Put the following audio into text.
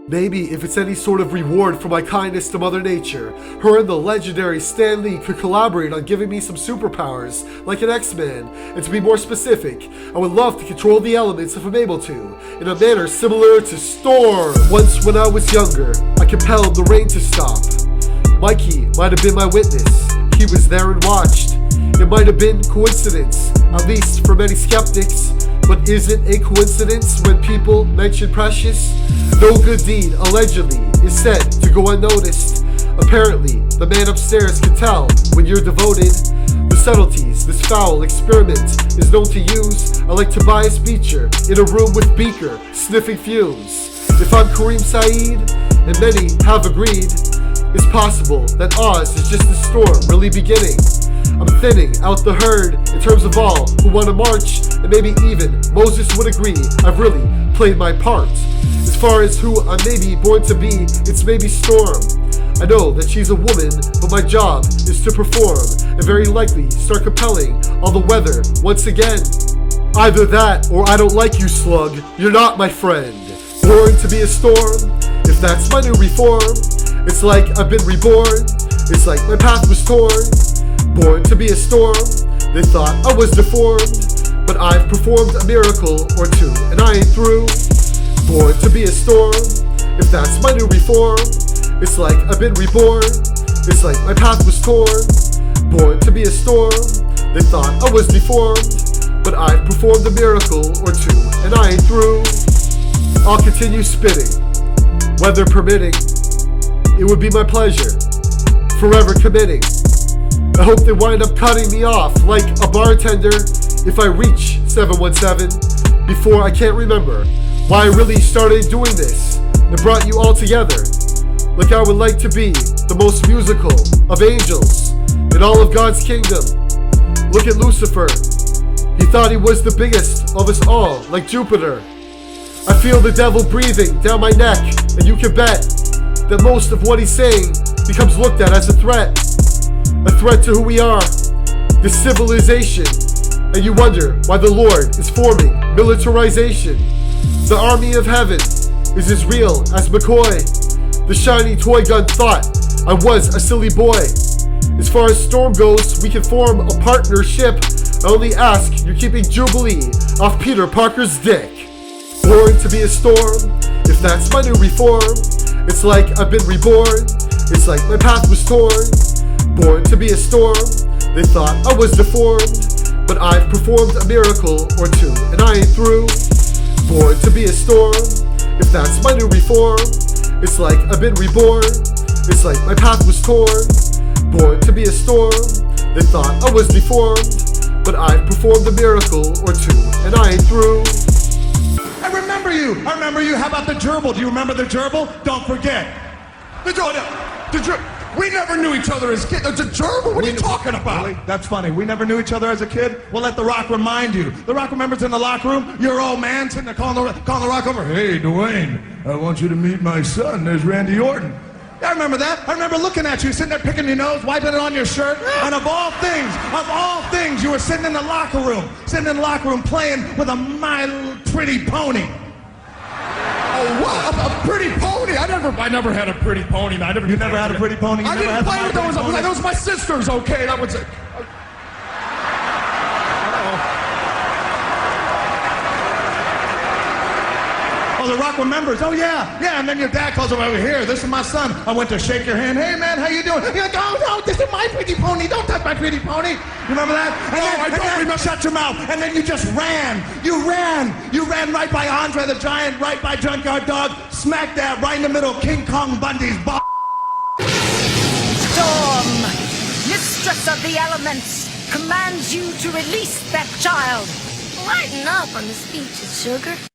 Maybe if it's any sort of reward for my kindness to Mother Nature, her and the legendary Stan Lee could collaborate on giving me some superpowers, like an X-Man, and to be more specific, I would love to control the elements if I'm able to, in a manner similar to Storm. Once when I was younger, I compelled the rain to stop. Mikey might have been my witness, he was there and watched. It might have been coincidence, at least for many skeptics, but is it a coincidence when people mention precious? No good deed, allegedly, is said to go unnoticed. Apparently, the man upstairs can tell when you're devoted. The subtleties this foul experiment is known to use are like Tobias Beecher in a room with Beaker, sniffing fumes. If I'm Kareem Said, and many have agreed, it's possible that Oz is just the storm really beginning. I'm thinning out the herd in terms of all who want to march, and maybe even Moses would agree I've really played my part. As far as who I may be born to be, it's maybe Storm. I know that she's a woman, but my job is to perform, and very likely start compelling all the weather once again. Either that, or I don't like you, Slug, you're not my friend. Born to be a storm, if that's my new reform. It's like I've been reborn, it's like my path was torn. Born to be a storm, they thought I was deformed, but I've performed a miracle or two, and I ain't through. Born to be a storm, if that's my new reform. It's like I've been reborn, it's like my path was torn. Born to be a storm, they thought I was deformed, but I've performed a miracle or two, and I ain't through. I'll continue spitting, weather permitting. It would be my pleasure, forever committing. I hope they wind up cutting me off like a bartender if I reach 717 before I can't remember why I really started doing this and brought you all together. Like I would like to be the most musical of angels in all of God's kingdom. Look at Lucifer. He thought he was the biggest of us all, like Jupiter. I feel the devil breathing down my neck, and you can bet that most of what he's saying becomes looked at as a threat. A threat to who we are, this civilization. And you wonder why the Lord is forming militarization. The army of heaven is as real as McCoy. The shiny toy gun thought I was a silly boy. As far as Storm goes, we can form a partnership. I only ask you're keeping Jubilee off Peter Parker's dick. Born to be a storm, if that's my new reform. It's like I've been reborn, it's like my path was torn. Born to be a storm, they thought I was deformed, but I've performed a miracle or two, and I ain't through. Born to be a storm, if that's my new reform. It's like I've been reborn, it's like my path was torn. Born to be a storm, they thought I was deformed, but I've performed a miracle or two, and I ain't through. I remember you. How about the gerbil? Do you remember the gerbil? Don't forget. The gerbil. We never knew each other as kids. The gerbil? What are you talking about? Really? That's funny. We never knew each other as a kid? Well, let The Rock remind you. The Rock remembers in the locker room, your old man sitting there calling the Rock over. Hey, Dwayne, I want you to meet my son. There's Randy Orton. I remember that. I remember looking at you, sitting there picking your nose, wiping it on your shirt, and of all things, you were sitting in the locker room playing with a My Pretty Pony. Oh, what? A pretty pony? I never had a pretty pony. You never had a pretty pony? I didn't play with those. Those were my sisters, okay? That was it. Oh, The Rock remembers. Oh, yeah. And then your dad calls him over here. This is my son. I went to shake your hand. Hey, man, how you doing? You're like, oh, no, this is my pretty pony. Don't touch my pretty pony. You remember that? I don't remember. Shut your mouth. And then you just ran. You ran right by Andre the Giant, right by Junkyard Dog, smack dab right in the middle of King Kong Bundy's butt. Storm, mistress of the elements, commands you to release that child. Lighten up on the speeches, sugar.